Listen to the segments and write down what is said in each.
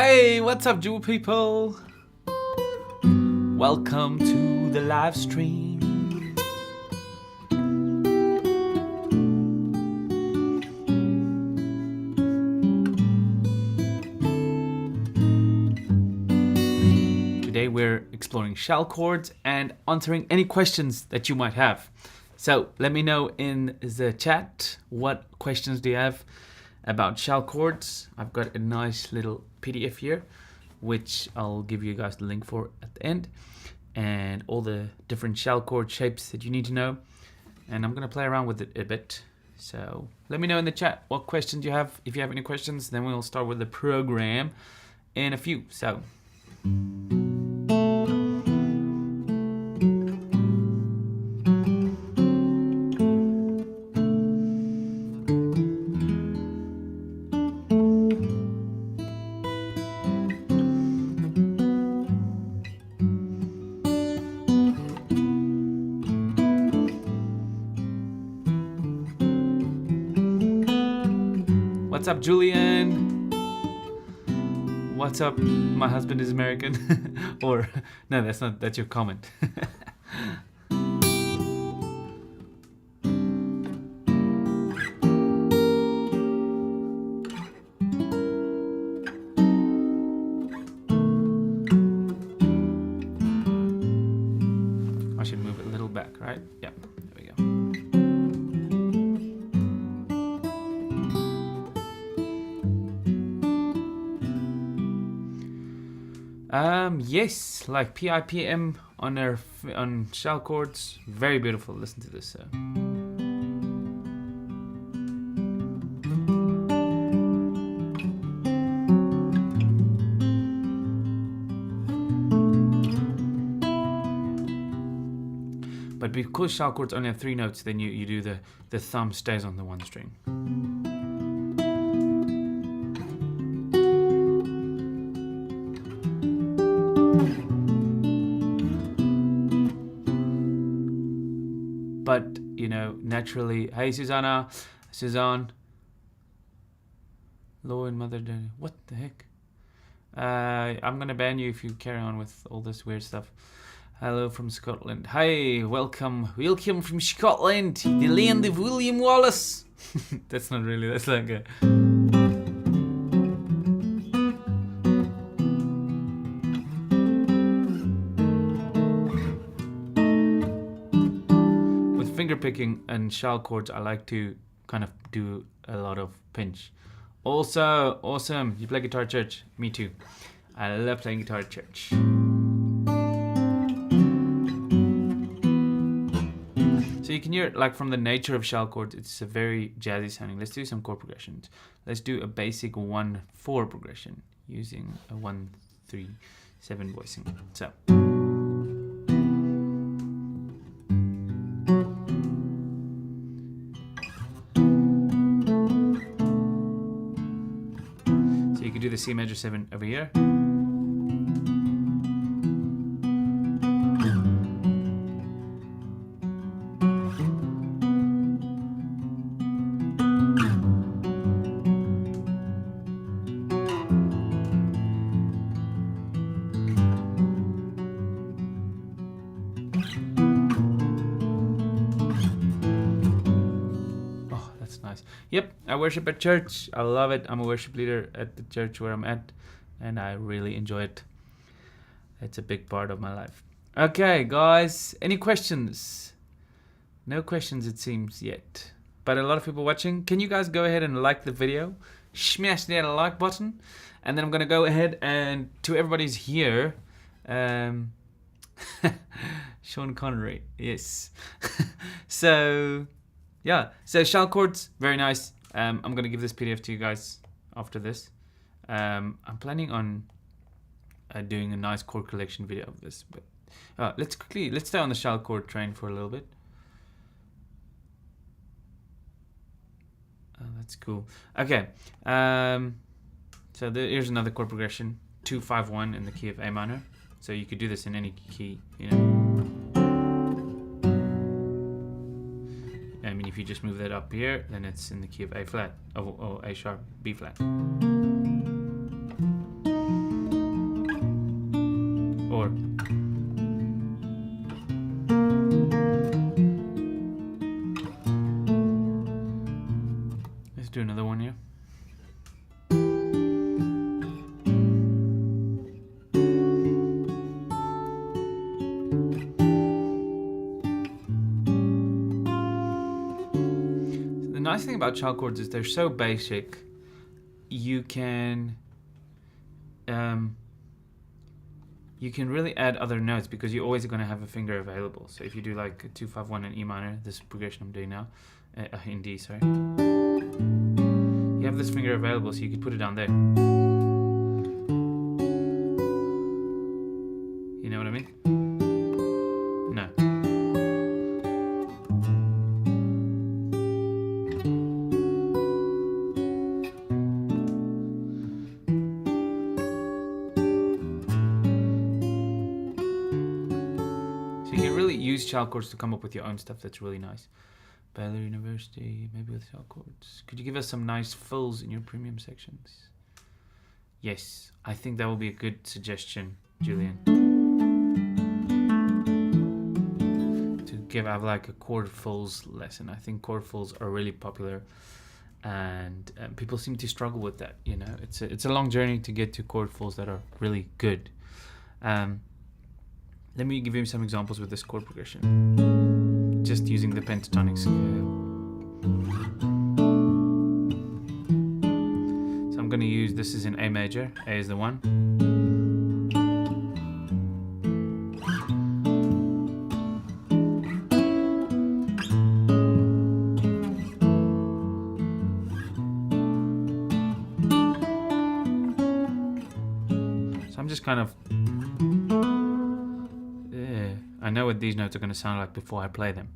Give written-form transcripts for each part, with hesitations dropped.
Hey, what's up, Jooba People? Welcome to the live stream. Today we're exploring shell chords and answering any questions that you might have. So let me know in the chat what questions do you have about shell chords. I've got a nice little PDF here, which I'll give you guys the link for at the end, and all the different shell chord shapes that you need to know. And I'm gonna play around with it a bit. So let me know in the chat what questions you have. If you have any questions, then we'll start with the program in a few. So. What's up, Julian? What's up? My husband is American. Or no, that's your comment. I should move it a little back, right? Yeah, there we go. Yes, like PIPM on shell chords, very beautiful. Listen to this. But because shell chords only have 3 notes, then you do the thumb stays on the 1 string. But, you know, naturally, hey Susanna, Suzanne, Law and Mother, what the heck? I'm gonna ban you if you carry on with all this weird stuff. Hello from Scotland. Hey, welcome from Scotland, the land of William Wallace. That's not really, that's like a... Picking and shell chords, I like to kind of do a lot of pinch. Also, awesome. You play guitar at church? Me too. I love playing guitar at church. So you can hear it, like, from the nature of shell chords, it's a very jazzy sounding. Let's do some chord progressions. Let's do a basic 1-4 progression using a 1-3-7 voicing. So. Do the C major 7 over here. Yep, I worship at church. I love it. I'm a worship leader at the church where I'm at, and I really enjoy it. It's a big part of my life. Okay, guys, any questions? No questions, it seems, yet. But a lot of people watching. Can you guys go ahead and like the video? Smash that like button. And then I'm going to go ahead and, to everybody's here, Sean Connery, yes. So... yeah, so shell chords, very nice. I'm going to give this PDF to you guys after this. I'm planning on doing a nice chord collection video of this. But let's stay on the shell chord train for a little bit. Oh, that's cool. Okay, so here's another chord progression. 2-5-1 in the key of A minor. So you could do this in any key, you know. I mean, if you just move that up here, then it's in the key of A flat, or A sharp, B flat. nice thing about shell chords is they're so basic. You can really add other notes because you're always going to have a finger available. So if you do like a 2-5-1 in E minor, this progression I'm doing now, in D, sorry, you have this finger available, so you could put it down there. You know what I mean? No. So you can really use shell chords to come up with your own stuff that's really nice. Baylor University, maybe with shell chords. Could you give us some nice fills in your premium sections? Yes, I think that will be a good suggestion, Julian. To have like a chord fills lesson. I think chord fills are really popular, and people seem to struggle with that. You know, it's a long journey to get to chord fills that are really good. Let me give you some examples with this chord progression. Just using the pentatonic scale. So I'm going to use, this is in A major. A is the 1. So I'm just kind of, I know what these notes are going to sound like before I play them.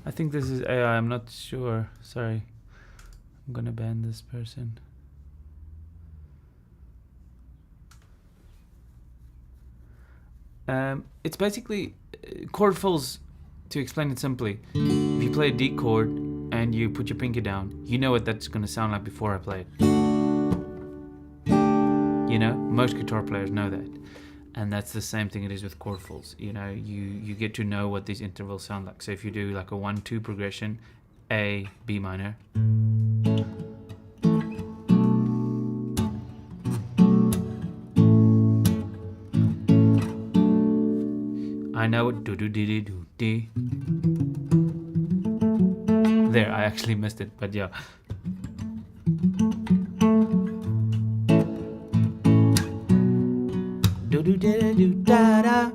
I think this is AI, I'm not sure. Sorry. I'm gonna ban this person. It's basically chord fills, to explain it simply. If you play a D chord and you put your pinky down, you know what that's gonna sound like before I play it. You know, most guitar players know that. And that's the same thing it is with chord fills. You know, you get to know what these intervals sound like. So if you do like a 1-2 progression, A, B minor. I know it, do-do-dee-dee-do-dee. There, I actually missed it, but yeah. Do-do-da-da-do-da-da.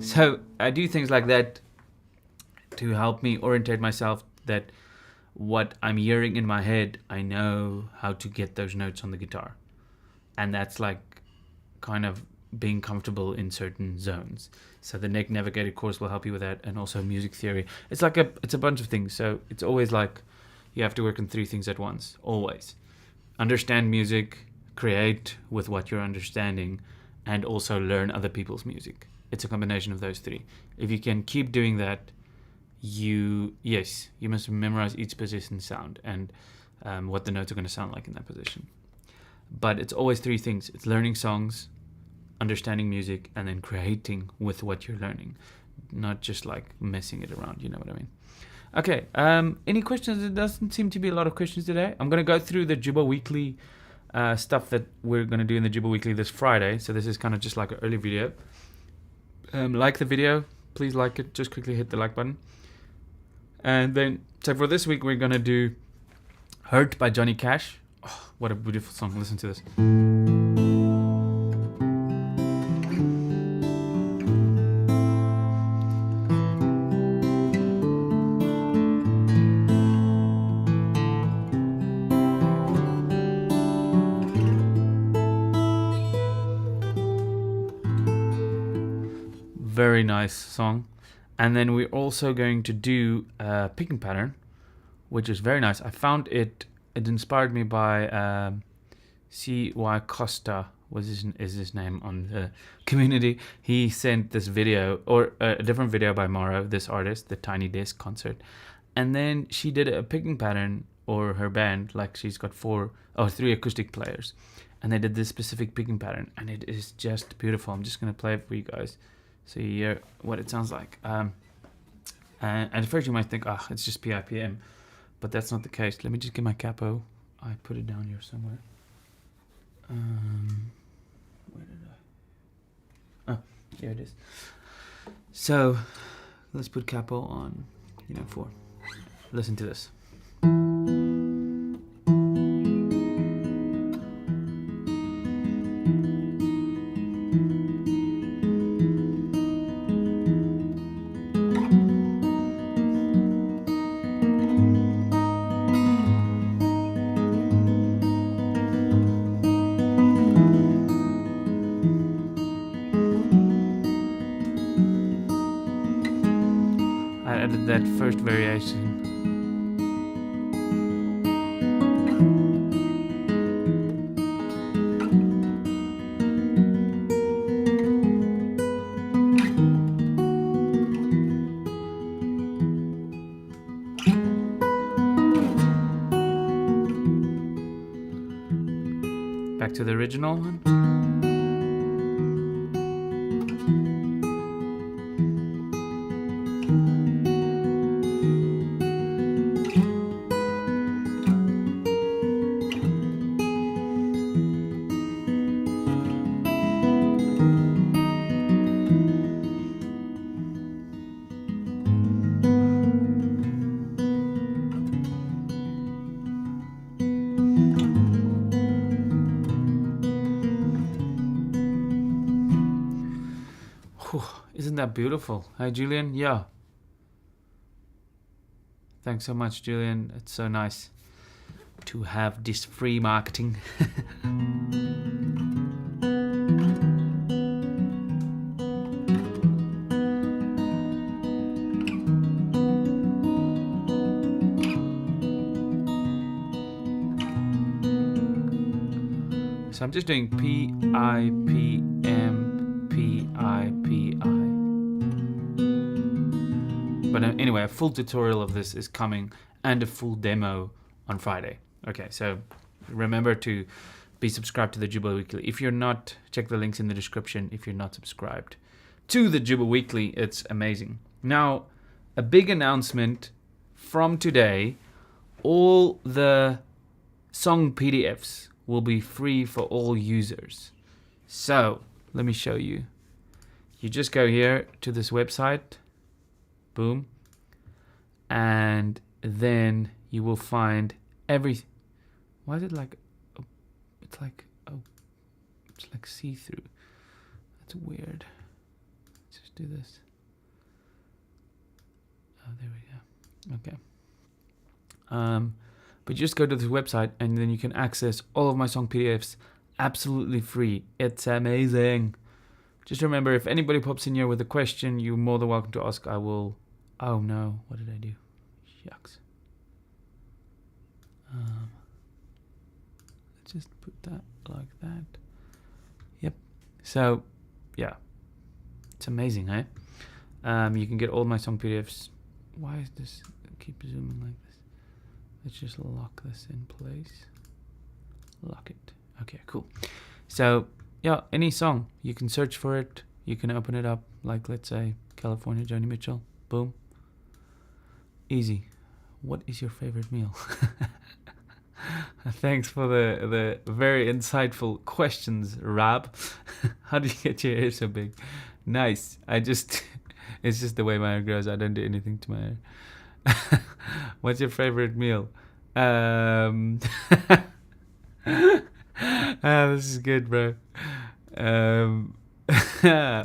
So I do things like that to help me orientate myself, that what I'm hearing in my head, I know how to get those notes on the guitar. And that's like kind of being comfortable in certain zones. So the Navigator course will help you with that, and also music theory. It's like it's a bunch of things. So it's always like you have to work on 3 things at once, always. Understand music, create with what you're understanding, and also learn other people's music. It's a combination of those three. If you can keep doing that, you must memorize each position sound and what the notes are going to sound like in that position. But it's always three things. It's learning songs, understanding music, and then creating with what you're learning, not just like messing it around. You know what I mean? Okay. Any questions? There doesn't seem to be a lot of questions today. I'm going to go through the Jooba Weekly stuff that we're going to do in the Jooba Weekly this Friday. So this is kind of just like an early video. Like the video. Please like it. Just quickly hit the like button. And then, so for this week, we're going to do Hurt by Johnny Cash. Oh, what a beautiful song. Listen to this. Very nice song. And then we're also going to do a picking pattern, which is very nice. I found it inspired me by C.Y. Costa is his name on the community. He sent this video, or a different video by Maro, this artist, the Tiny Desk concert. And then she did a picking pattern, or her band, like she's got three acoustic players. And they did this specific picking pattern, and it is just beautiful. I'm just going to play it for you guys so you hear what it sounds like. And at first you might think, it's just PIPM. But that's not the case. Let me just get my capo. I put it down here somewhere. Where did I? Oh, here it is. So let's put capo on 4. Listen to this. That first variation. Back to the original one. Isn't that beautiful? Hi, Julian. Yeah. Thanks so much, Julian. It's so nice to have this free marketing. So I'm just doing P-I-P-M, P-I-P-I. But anyway, a full tutorial of this is coming and a full demo on Friday. Okay, so remember to be subscribed to the Jubal Weekly. If you're not, check the links in the description if you're not subscribed to the Jubal Weekly. It's amazing. Now, a big announcement from today. All the song PDFs will be free for all users. So, let me show you. You just go here to this website. Boom. And then you will find why is it like, it's like see-through. That's weird. Let's just do this. Oh, there we go. Okay. But just go to this website and then you can access all of my song PDFs absolutely free. It's amazing. Just remember, if anybody pops in here with a question, you're more than welcome to ask. I will. Oh no, what did I do? Shucks. Let's just put that like that. Yep. So, yeah. It's amazing, eh? You can get all my song PDFs. Why is this keep zooming like this? Let's just lock this in place. Lock it. Okay, cool. So, yeah, any song. You can search for it. You can open it up. Like, let's say, California, Joni Mitchell. Boom. Easy. What is your favorite meal? Thanks for the very insightful questions, Rob. How do you get your hair so big? Nice. It's just the way my hair grows. I don't do anything to my hair. What's your favorite meal? This is good, bro.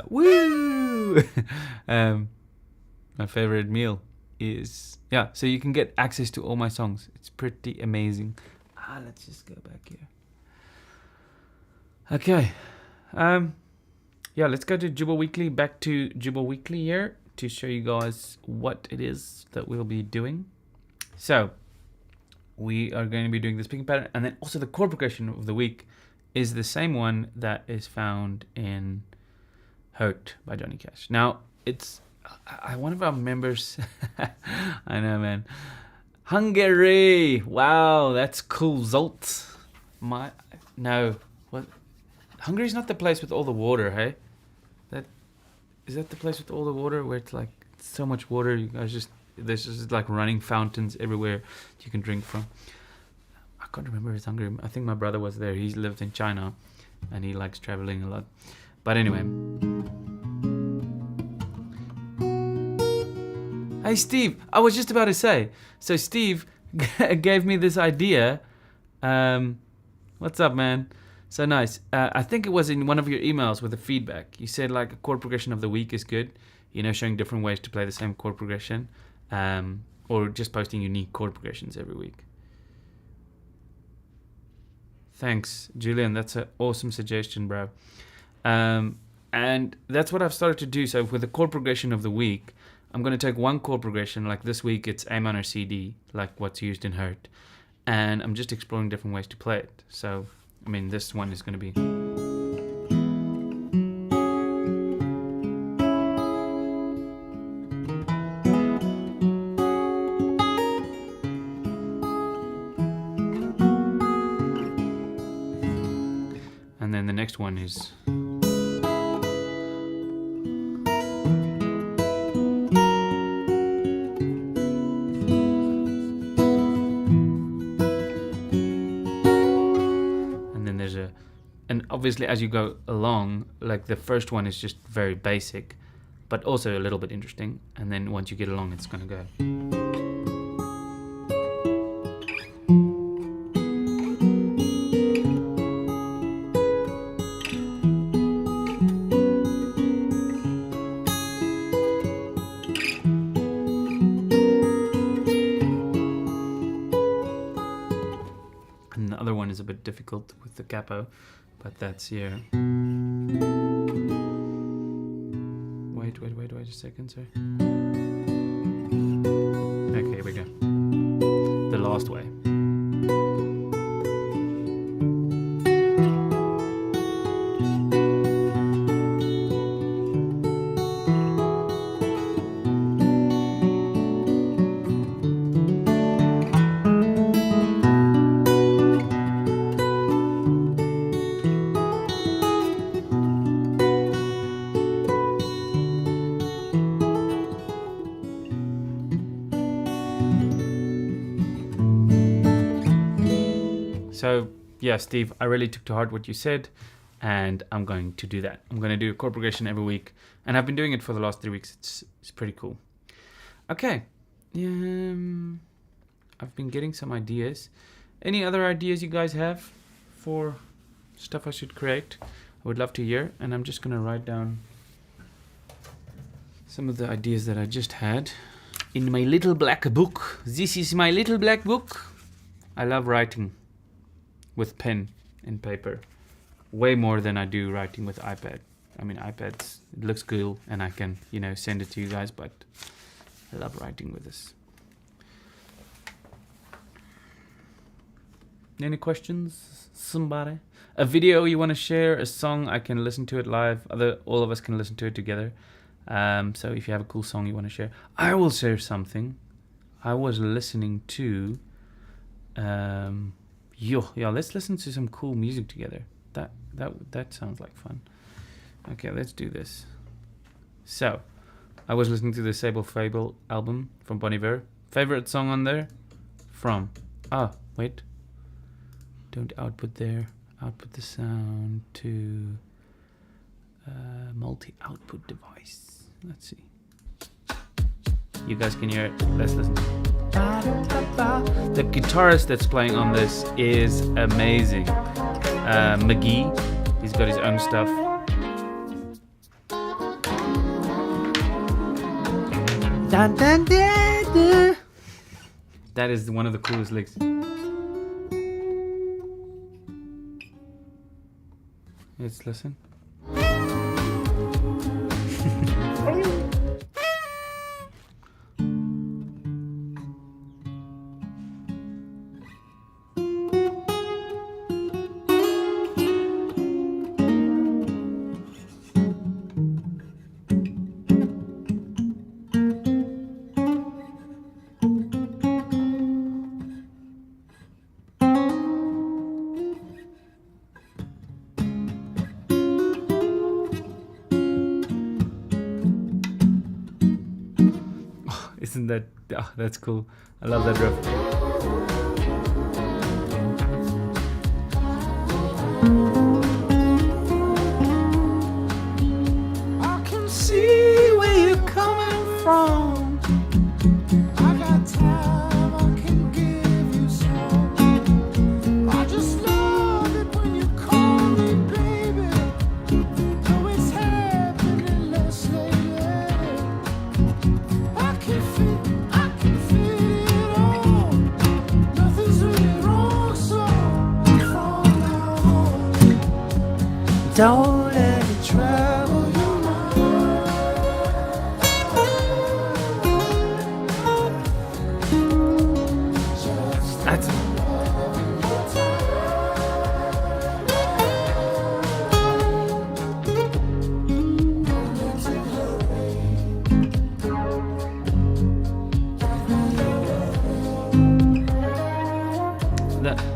Woo! My favorite meal is, yeah, so you can get access to all my songs. It's pretty amazing. Let's just go back here. Okay. Yeah, let's go to Jubal Weekly, back to Jubal Weekly here to show you guys what it is that we'll be doing. So, we are going to be doing the speaking pattern, and then also the chord progression of the week is the same one that is found in Hurt by Johnny Cash. Now, it's one of our members, I know, man. Hungary! Wow, that's cool, Zolt. What? Hungary's not the place with all the water, hey? Is that the place with all the water where it's like so much water? You guys there's just like running fountains everywhere you can drink from. I can't remember if it's Hungary. I think my brother was there. He lived in China, and he likes traveling a lot. But anyway. Hey, Steve. I was just about to say. So Steve gave me this idea. What's up, man? So nice. I think it was in one of your emails with the feedback. You said like a chord progression of the week is good. You know, showing different ways to play the same chord progression. Or just posting unique chord progressions every week. Thanks, Julian. That's an awesome suggestion, bro. And that's what I've started to do. So with the chord progression of the week, I'm going to take one chord progression. Like this week, it's A minor CD, like what's used in Hurt. And I'm just exploring different ways to play it. So, I mean, this one is going to be... And then the next one is... And obviously as you go along, like the first one is just very basic, but also a little bit interesting. And then once you get along, it's going to go. And the other one is a bit difficult with the capo. But that's here. Wait a second, sorry. Okay, here we go. The last way. So, yeah, Steve, I really took to heart what you said, and I'm going to do that. I'm going to do a chord progression every week, and I've been doing it for the last 3 weeks. It's pretty cool. Okay. I've been getting some ideas. Any other ideas you guys have for stuff I should create? I would love to hear, and I'm just going to write down some of the ideas that I just had in my little black book. This is my little black book. I love writing with pen and paper way more than I do writing with iPad. I mean, iPads, it looks cool and I can, send it to you guys, but I love writing with this. Any questions? Somebody? A video you want to share? A song? I can listen to it live. All of us can listen to it together. So if you have a cool song you want to share, I will share something. I was listening to... let's listen to some cool music together. That sounds like fun. Okay, let's do this. So, I was listening to the Sable Fable album from Bon Iver. Favorite song on there? From... wait. Don't output there. Output the sound to multi-output device. Let's see. You guys can hear it. Let's listen. The guitarist that's playing on this is amazing. McGee. He's got his own stuff. That is one of the coolest licks. Let's listen. Isn't that... that's cool. I love that riff. I can see where you're coming from. I got time, I can give you some. I just love it when you call me baby. Though it's happening less lately. I can feel it all. Nothing's really wrong, so from now on, don't let it trouble your mind. That's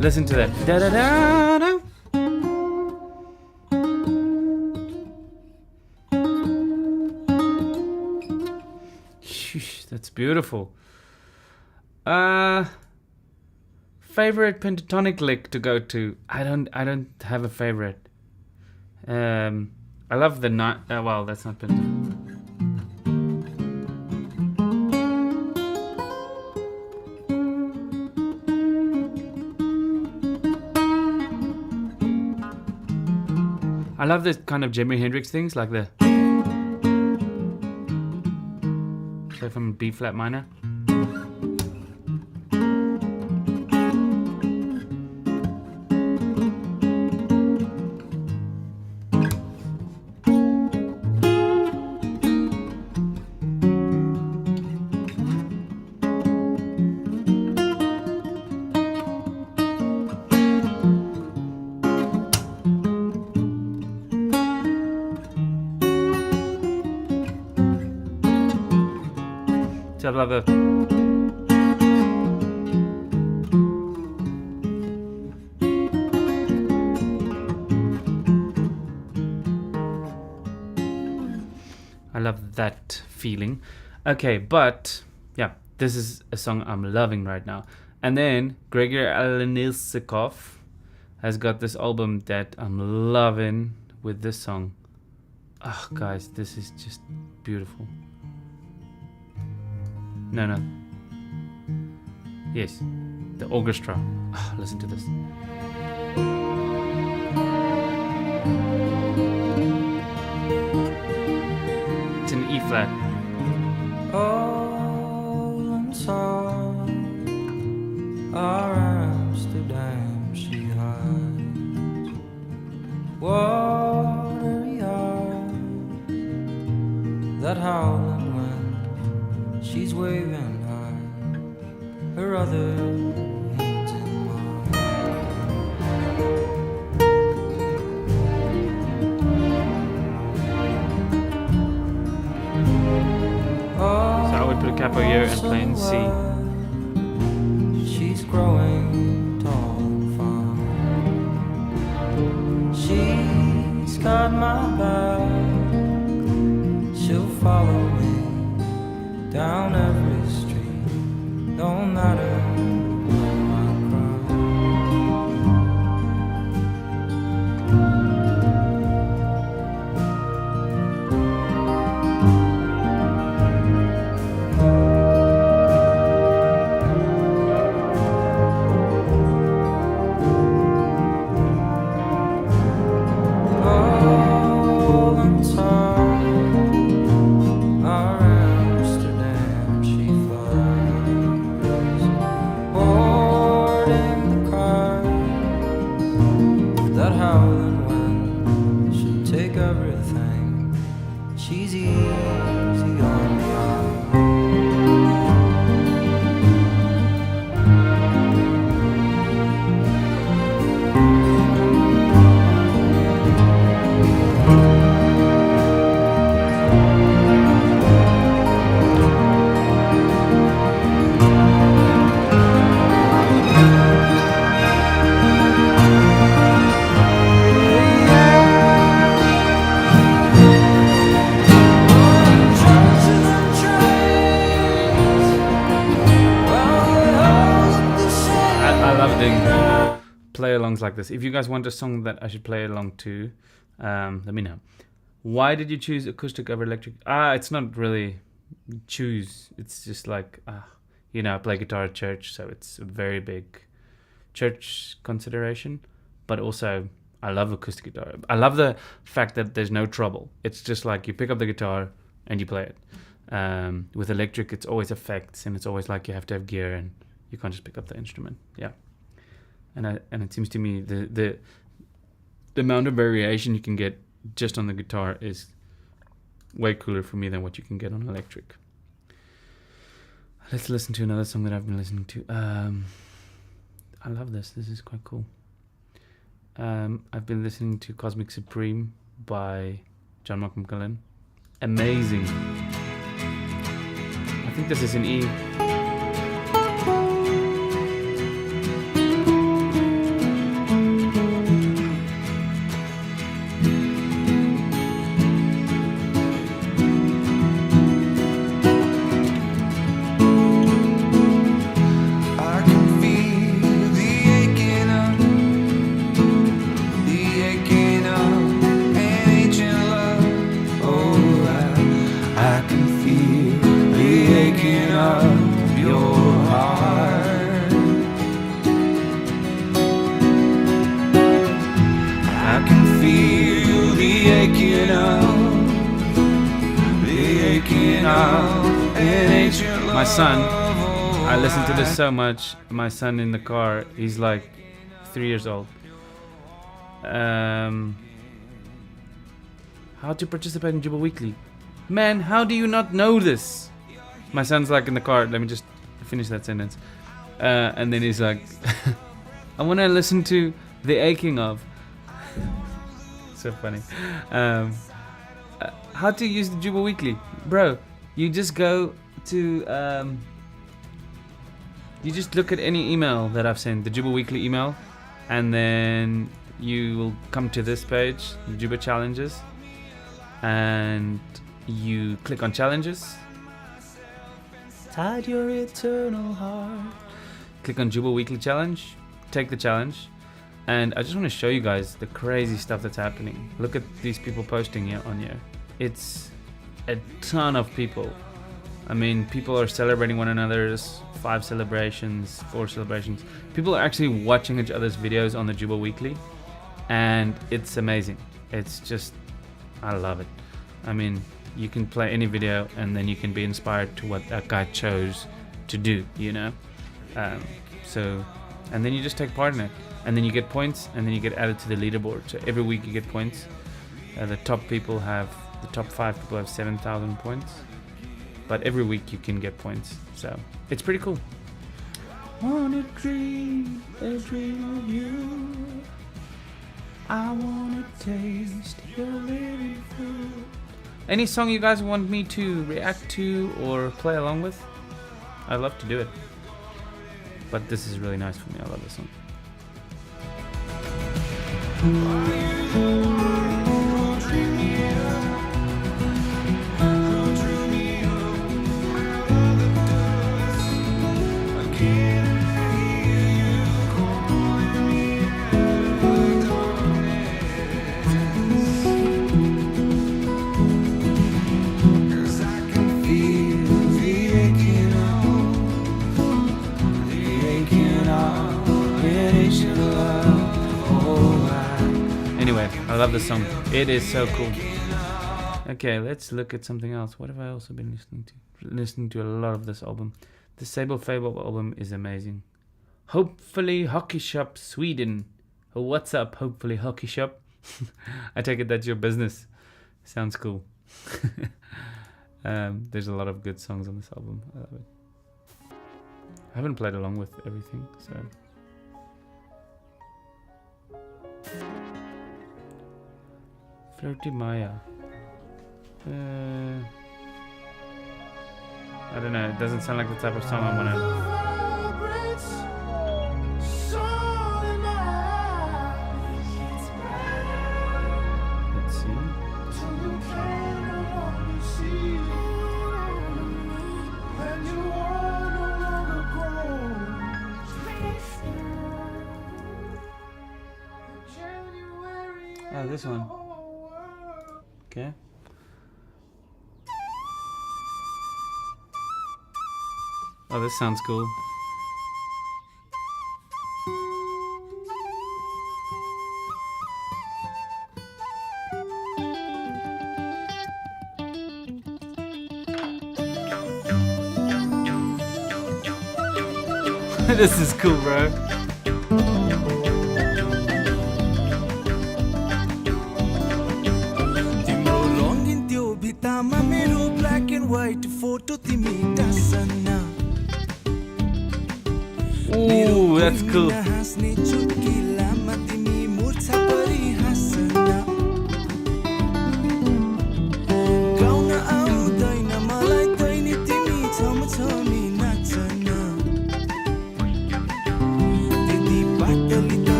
listen to that. Da da da da. Sheesh, that's beautiful. Favorite pentatonic lick to go to? I don't have a favorite. I love the well, that's not pentatonic. I love this kind of Jimi Hendrix things, like the... So from B flat minor. I love it. I love that feeling. Okay, but yeah, this is a song I'm loving right now. And then Gregor Alenisikov has got this album that I'm loving with this song. Oh, guys, this is just beautiful. No. Yes, the orchestra. Oh, listen to this. It's an E flat. All inside our Amsterdam she hides watery eyes that howling wind she's waving high her other hands in mine. capoeira and playing C. She's growing tall and fine. She's got my back. She'll follow me down every street. No matter where I play-alongs like this. If you guys want a song that I should play along to, let me know. Why did you choose acoustic over electric? It's not really choose. It's just like, you know, I play guitar at church, so it's a very big church consideration. But also, I love acoustic guitar. I love the fact that there's no trouble. It's just like you pick up the guitar and you play it. With electric, it's always effects, and it's always like you have to have gear, and you can't just pick up the instrument. Yeah. And it seems to me the amount of variation you can get just on the guitar is way cooler for me than what you can get on electric. Let's listen to another song that I've been listening to. I love this. This is quite cool. I've been listening to Cosmic Supreme by John Mark McMillan. Amazing. I think this is an E. My son, I listen to this so much. My son in the car, he's like 3 years old. How to participate in Jubal Weekly? Man, how do you not know this? My son's like in the car. Let me just finish that sentence. And then he's like, I want to listen to The Aching Of. So funny. How to use the Jubal Weekly? Bro, you just go to you just look at any email that I've sent, the Jubal Weekly email, and then you will come to this page, Jooba Challenges, and you click on Challenges. Tide your eternal heart. Click on Jubal Weekly Challenge, take the challenge, and I just want to show you guys the crazy stuff that's happening. Look at these people posting here on here. It's a ton of people. I mean, people are celebrating one another's 5 celebrations, 4 celebrations. People are actually watching each other's videos on the Jubal Weekly, and it's amazing. It's just, I love it. I mean, you can play any video, and then you can be inspired to what that guy chose to do, you know? And then you just take part in it, and then you get points, and then you get added to the leaderboard. So every week you get points. The top 5 people have 7,000 points. But every week you can get points, so it's pretty cool. Wanna dream a dream of you. I wanna taste your living food. Any song you guys want me to react to or play along with? I love to do it. But this is really nice for me. I love this song. Anyway, I love this song. It is so cool. Okay, let's look at something else. What have I also been listening to? Listening to a lot of this album. The Sable Fable album is amazing. Hopefully Hockey Shop Sweden. Oh, what's up, Hopefully Hockey Shop? I take it that's your business. Sounds cool. There's a lot of good songs on this album. I love it. I haven't played along with everything, so... Flirty Maya. I don't know, it doesn't sound like the type of song I want to... Let's see. Oh, this one. Okay. Oh, this sounds cool. This is cool, bro. Ooh, that's cool.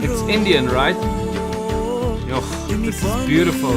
It's Indian, right? Oh, this is beautiful.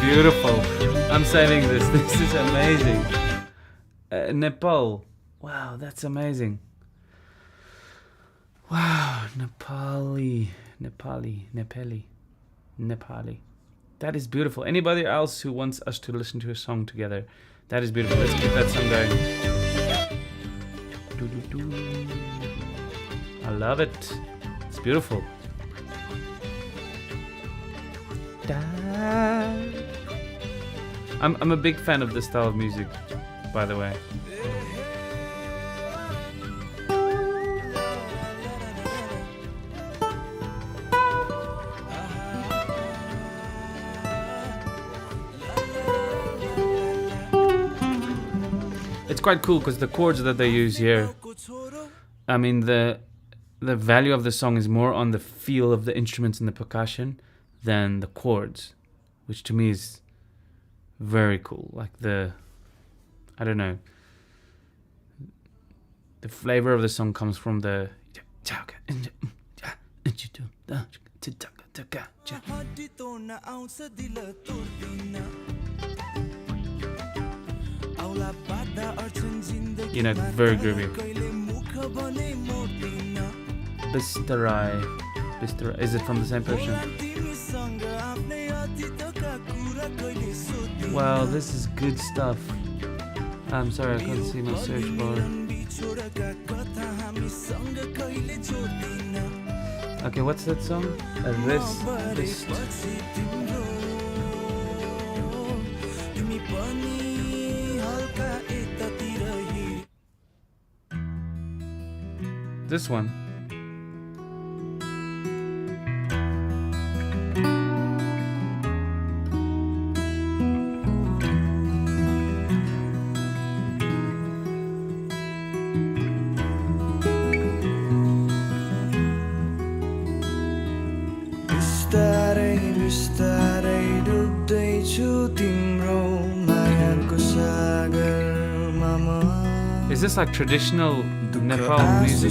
Beautiful. I'm saving this. This is amazing. Nepal. Wow, that's amazing. Wow, Nepali. That is beautiful. Anybody else who wants us to listen to a song together? That is beautiful. Let's keep that song going. I love it. It's beautiful. I'm a big fan of this style of music, by the way. It's quite cool because the chords that they use here, I mean the value of the song is more on the feel of the instruments and the percussion than the chords, which to me is very cool. Like I don't know, the flavor of the song comes from the. You know, very groovy. Bistarai. Is it from the same person? Wow, this is good stuff. I'm sorry, I can't see my search bar. Okay, what's that song? Wrist. This one. Is this like traditional Nepal music?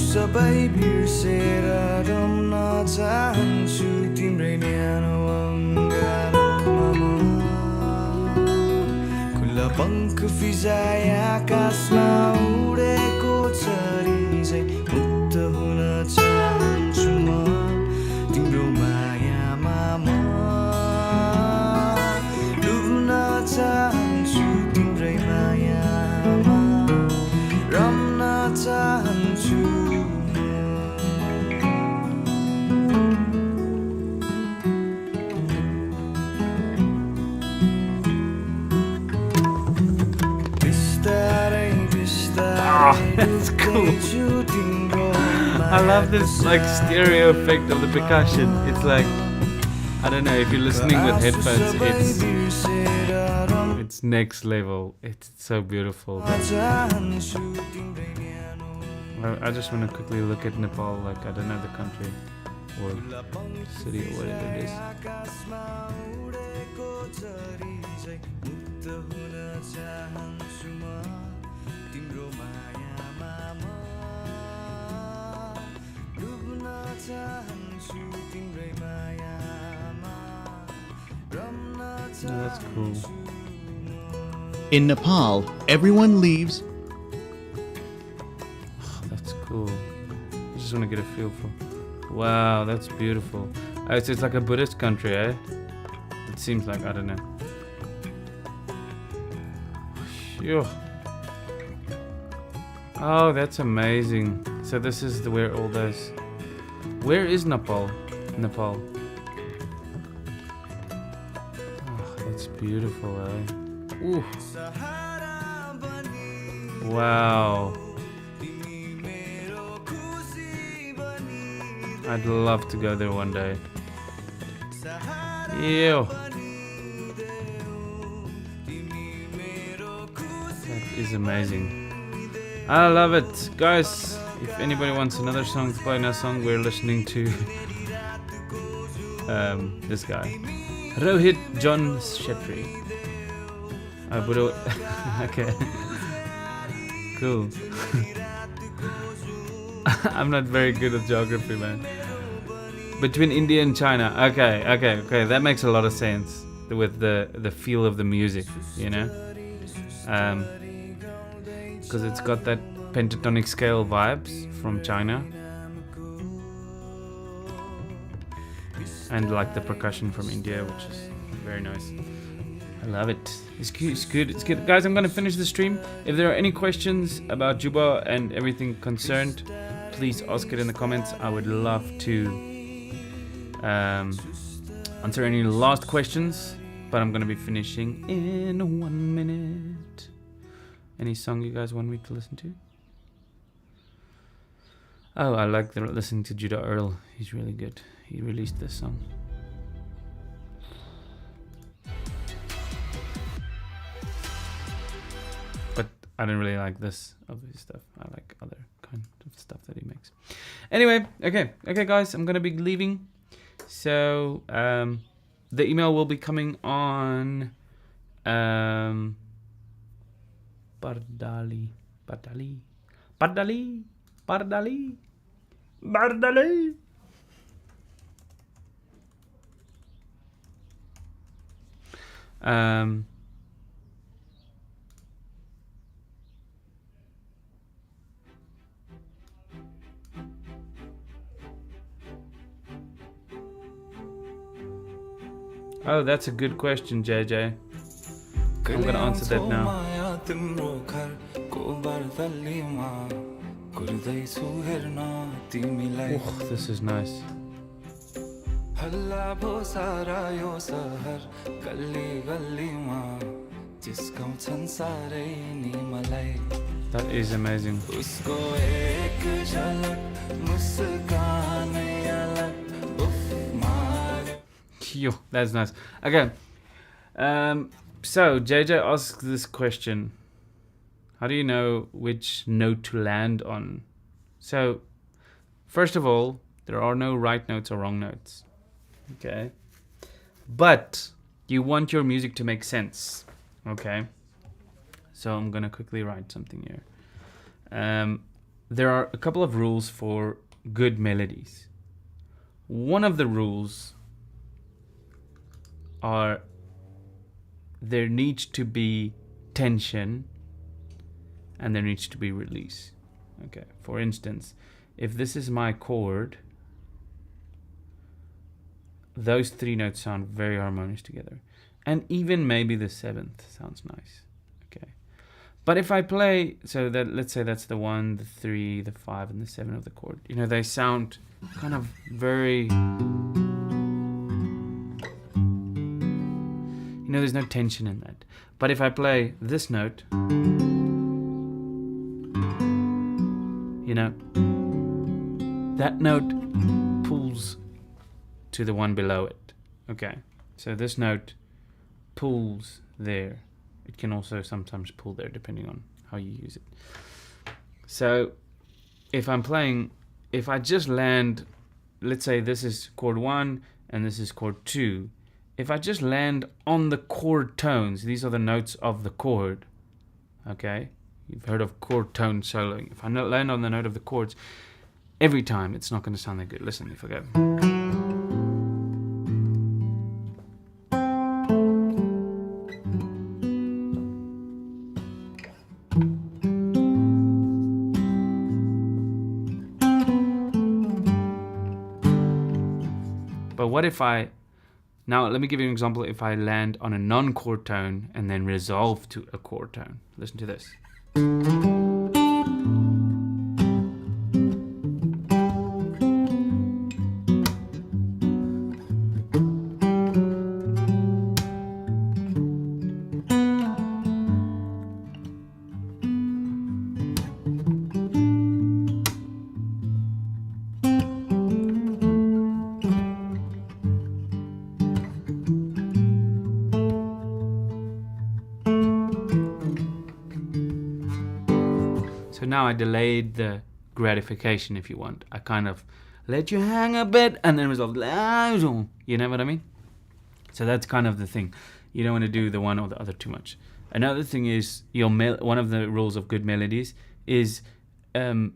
That's cool. I love this like stereo effect of the percussion. It's like, I don't know, if you're listening with headphones, it's next level. It's so beautiful. I just want to quickly look at Nepal, like I don't know the country or city or whatever it is. Oh, that's cool. In Nepal, everyone leaves. Oh, that's cool. I just want to get a feel for. Wow, that's beautiful. Oh, so it's like a Buddhist country, eh? It seems like, I don't know. Phew. Oh, that's amazing. So this is where all those. Where is Nepal? Nepal. Oh, that's beautiful, eh? Ooh. Wow. I'd love to go there one day. Ew. That is amazing. I love it. Guys, if anybody wants another song to play, another song, we're listening to this guy. Rohit John Shetty. Okay. Cool. I'm not very good at geography, man. Between India and China. Okay. That makes a lot of sense with the feel of the music, you know? Because it's got that pentatonic scale vibes from China. And like the percussion from India, which is very nice. I love it. It's good. Guys, I'm going to finish the stream. If there are any questions about Jooba and everything concerned, please ask it in the comments. I would love to answer any last questions, but I'm going to be finishing in 1 minute. Any song you guys want me to listen to? Oh, I like listening to Judah Earl. He's really good. He released this song. But I don't really like this of his stuff. I like other kind of stuff that he makes. Anyway, okay guys, I'm gonna be leaving. So the email will be coming on Pardali Bardali, Bardali, Bardali. Oh, that's a good question, JJ. I'm gonna answer that now. Oh, this is nice. That is amazing. Yo, that's nice. Okay. So JJ asks this question. How do you know which note to land on? So, first of all, there are no right notes or wrong notes. Okay? But you want your music to make sense. Okay? So I'm going to quickly write something here. There are a couple of rules for good melodies. One of the rules are there needs to be tension and there needs to be release. Okay, for instance, if this is my chord, those three notes sound very harmonious together. And even maybe the seventh sounds nice. Okay. But if I play, so that let's say that's the 1, the 3, the 5, and the 7 of the chord. You know, they sound kind of very... You know, there's no tension in that. But if I play this note, you know, that note pulls to the one below it. Okay, so this note pulls there. It can also sometimes pull there depending on how you use it. So if I'm playing, if I just land, let's say this is chord 1 and this is chord 2. If I just land on the chord tones, these are the notes of the chord, okay? You've heard of chord tone soloing. If I land on the note of the chords, every time it's not going to sound that good. Listen, if I go... But what if I... Now, let me give you an example. If I land on a non-chord tone and then resolve to a chord tone. Listen to this. So now I delayed the gratification, if you want. I kind of let you hang a bit and then resolve. You know what I mean? So that's kind of the thing. You don't want to do the one or the other too much. Another thing is, one of the rules of good melodies is you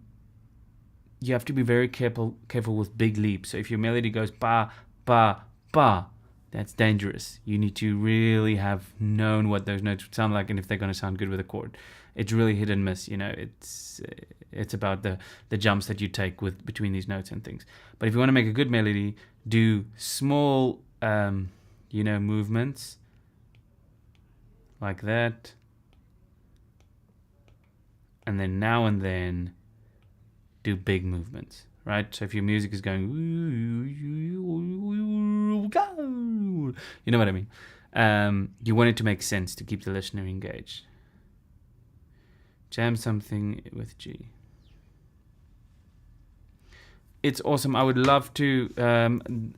have to be very careful with big leaps. So if your melody goes ba, ba, ba, that's dangerous. You need to really have known what those notes would sound like and if they're going to sound good with a chord. It's really hit and miss, you know. It's about the jumps that you take between these notes and things. But if you want to make a good melody, do small, movements like that, and then now and then do big movements, right? So if your music is going, you know what I mean. You want it to make sense to keep the listener engaged. Jam something with G. It's awesome. I would love to.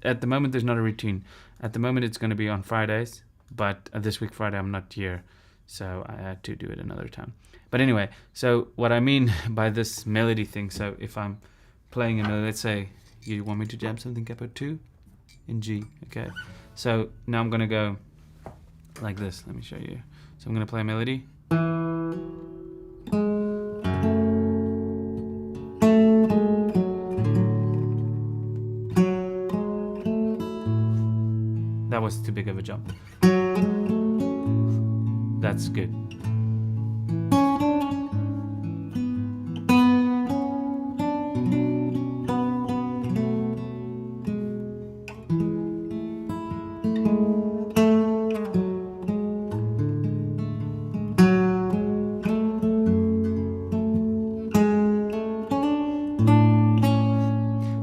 At the moment, there's not a routine. At the moment, it's going to be on Fridays. But this week, Friday, I'm not here. So I had to do it another time. But anyway, so what I mean by this melody thing. So if I'm playing a melody, let's say you want me to jam something capo 2 in G. Okay. So now I'm going to go like this. Let me show you. So I'm going to play a melody. was too big of a jump. That's good.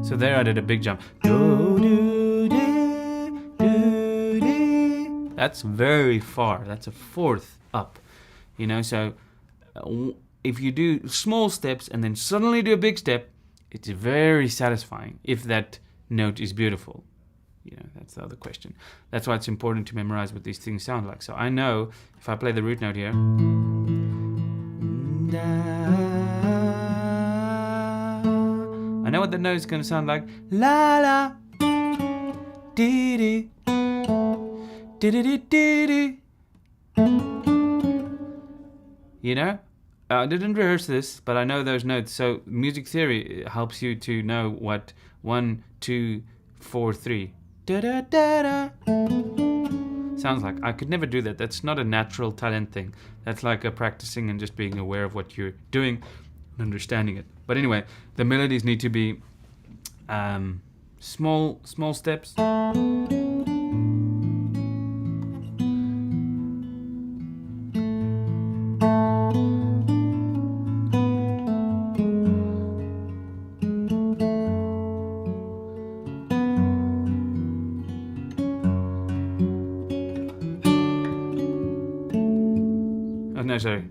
So there I did a big jump. That's very far. That's a fourth up. You know, so if you do small steps and then suddenly do a big step, it's very satisfying if that note is beautiful. You know, that's the other question. That's why it's important to memorize what these things sound like. So I know if I play the root note here, I know what the note is going to sound like. La la, dee dee, dee dee dee dee dee. You know, I didn't rehearse this, but I know those notes. So music theory helps you to know what 1, 2, 4, 3 da da da da sounds like. I could never do that. That's not a natural talent thing. That's like a practicing and just being aware of what you're doing and understanding it. But anyway, the melodies need to be small steps. Oh, no, sorry.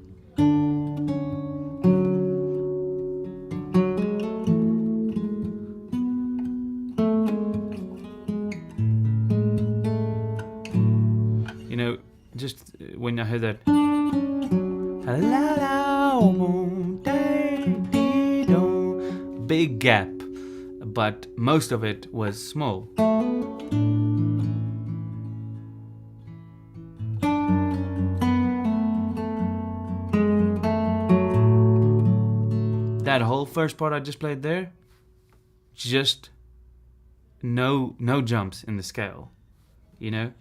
You know, just when I heard that, big gap, but most of it was small. That whole first part I just played there, just no jumps in the scale, you know?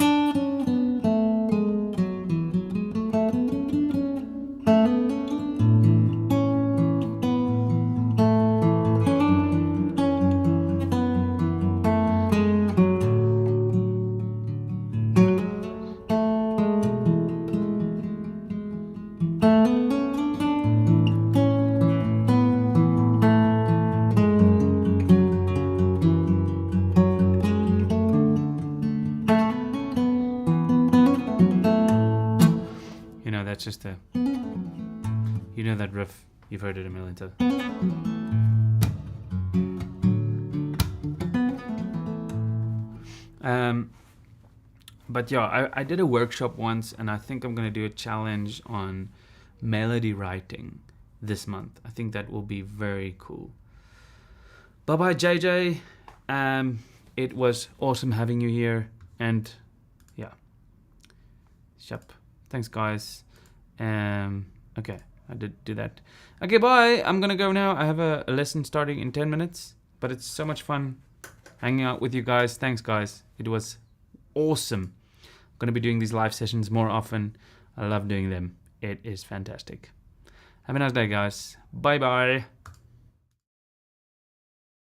That's just a, you know that riff, you've heard it a million times. But yeah, I did a workshop once, and I think I'm going to do a challenge on melody writing this month. I think that will be very cool. Bye-bye, JJ. It was awesome having you here, and yeah. Yep. Thanks, guys. Okay, I did do that. Okay, bye. I'm gonna go now. I have a lesson starting in 10 minutes, but it's so much fun hanging out with you guys. Thanks, guys. It was awesome. I'm gonna be doing these live sessions more often. I love doing them. It is fantastic. Have a nice day, guys. Bye-bye.